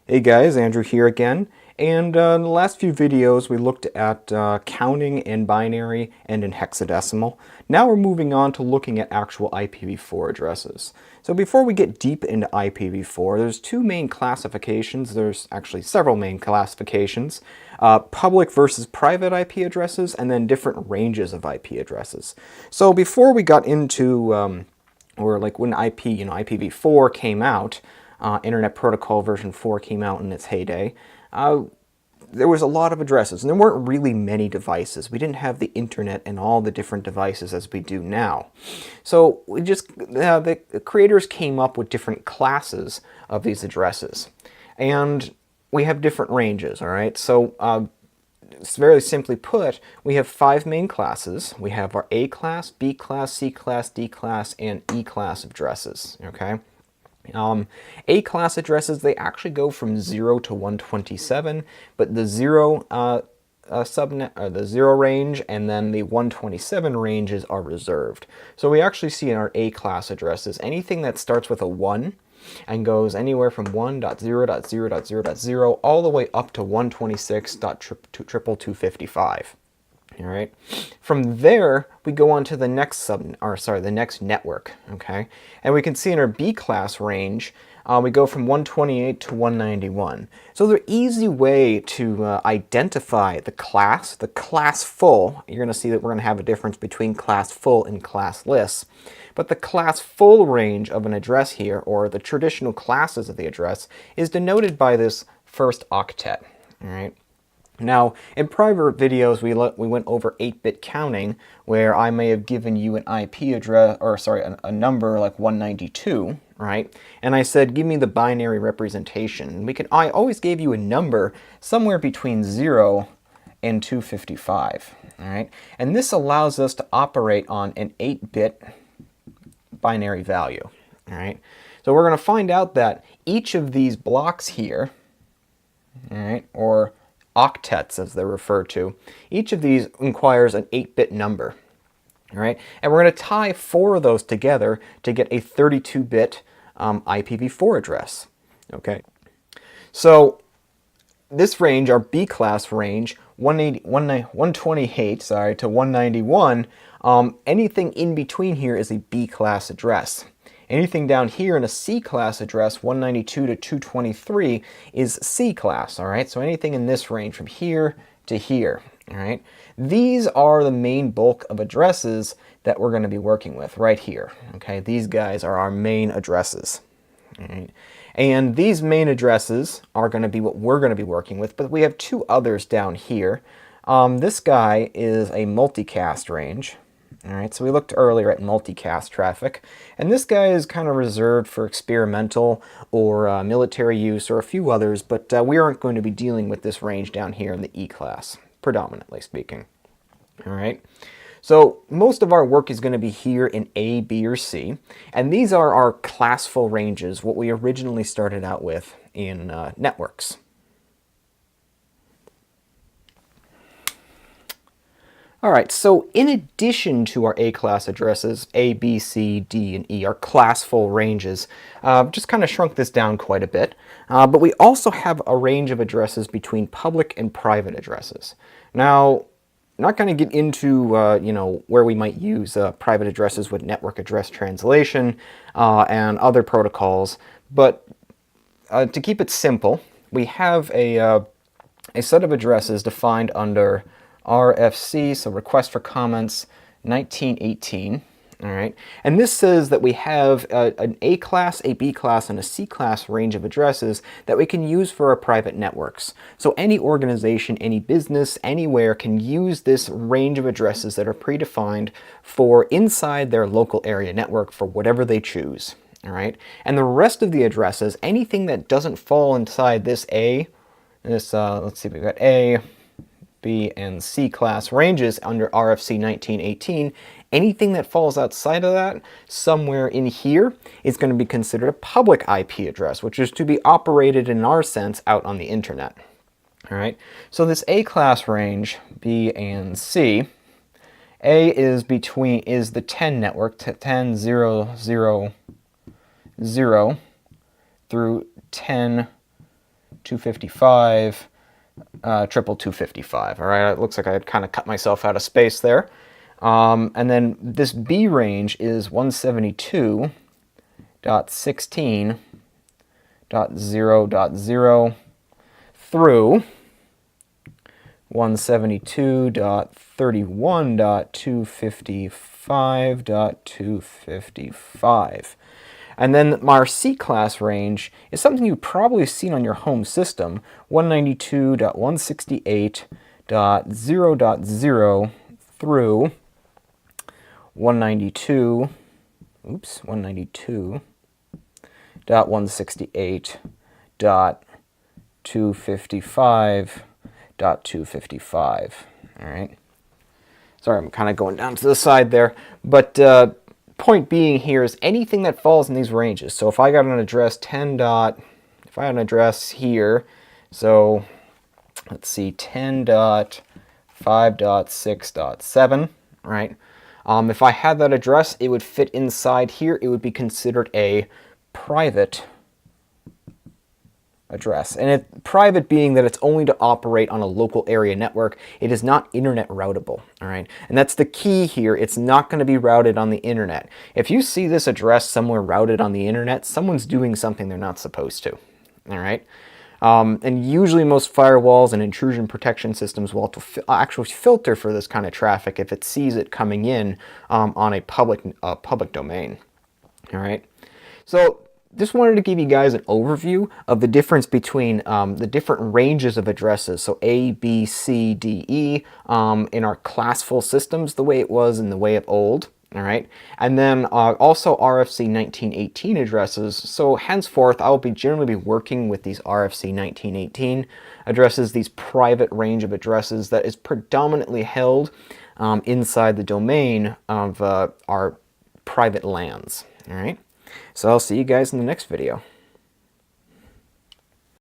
Hey guys, Andrew here again. And in the last few videos we looked at counting in binary and in hexadecimal. Now we're moving on to looking at actual IPv4 addresses. So before we get deep into IPv4, there's two main classifications. There's actually several main classifications. Public versus private IP addresses, and then different ranges of IP addresses. So before we got into, or like when IPv4 came out, Internet Protocol version 4 came out in its heyday, there was a lot of addresses, and there weren't really many devices. We didn't have the internet and all the different devices as we do now. So the creators came up with different classes of these addresses. And we have different ranges, all right? So very simply put, we have 5 main classes. We have our A class, B class, C class, D class, and E class addresses, okay? A-class addresses, they actually go from 0 to 127, but the 0 subnet, or the 0 range, and then the 127 ranges are reserved. So we actually see in our A-class addresses anything that starts with a 1 and goes anywhere from 1.0.0.0.0 all the way up to 126.255. All right. From there, we go on to the next the next network. Okay, and we can see in our B class range, we go from 128 to 191. So the easy way to identify the class full, you're going to see that we're going to have a difference between class full and classless. But the class full range of an address here, or the traditional classes of the address, is denoted by this first octet. All right. Now, in prior videos, we went over 8-bit counting, where I may have given you an IP address, or sorry, a number like 192, right? And I said, give me the binary representation. I always gave you a number somewhere between 0 and 255, all right? And this allows us to operate on an 8-bit binary value, all right? So we're going to find out that each of these blocks here, all right, or octets as they're referred to, each of these requires an 8-bit number. All right, and we're going to tie 4 of those together to get a 32-bit IPv4 address. Okay, so this range, our B class range, 128 to 191, anything in between here is a B class address. Anything down here in a C class address, 192 to 223, is C class, all right? So anything in this range from here to here, all right? These are the main bulk of addresses that we're going to be working with right here, okay? These guys are our main addresses, all right? And these main addresses are going to be what we're going to be working with, but we have 2 others down here. This guy is a multicast range. All right, so we looked earlier at multicast traffic, and this guy is kind of reserved for experimental or military use or a few others, but we aren't going to be dealing with this range down here in the E class, predominantly speaking. All right, so most of our work is going to be here in A, B, or C, and these are our classful ranges, what we originally started out with in networks. All right, so in addition to our A-class addresses, A, B, C, D, and E, our classful ranges, just kind of shrunk this down quite a bit, but we also have a range of addresses between public and private addresses. Now, I'm not going to get into where we might use private addresses with network address translation and other protocols, but to keep it simple, we have a set of addresses defined under RFC, so Request for Comments 1918, all right? And this says that we have an A class, a B class, and a C class range of addresses that we can use for our private networks. So any organization, any business, anywhere can use this range of addresses that are predefined for inside their local area network for whatever they choose, all right? And the rest of the addresses, anything that doesn't fall inside this A, let's see, we've got A, B, and C class ranges under RFC 1918, anything that falls outside of that, somewhere in here, is going to be considered a public IP address, which is to be operated in our sense out on the internet. All right, so this A class range, B and C, A is the 10 network, 10.0.0.0 through 10 255, 255. All right, it looks like I had kind of cut myself out of space there. And then this B range is 172.16.0.0 through 172.31.255.255. And then our C-class range is something you've probably seen on your home system, 192.168.0.0 through 192.168.255.255. All right. Sorry, I'm kind of going down to the side there, but point being here is anything that falls in these ranges. So if I got an address if I had an address here, so let's see, 10.5.6.7, right? If I had that address, it would fit inside here. It would be considered a private address. And private being that it's only to operate on a local area network. It is not internet routable, all right? And that's the key here. It's not going to be routed on the internet. If you see this address somewhere routed on the internet, someone's doing something they're not supposed to, all right? And usually most firewalls and intrusion protection systems will actually filter for this kind of traffic if it sees it coming in on a public domain, all right? So just wanted to give you guys an overview of the difference between the different ranges of addresses. So A, B, C, D, E in our classful systems, the way it was in the way of old. All right, and then also RFC 1918 addresses. So henceforth, I will generally be working with these RFC 1918 addresses, these private range of addresses that is predominantly held inside the domain of our private LANs. All right. So I'll see you guys in the next video.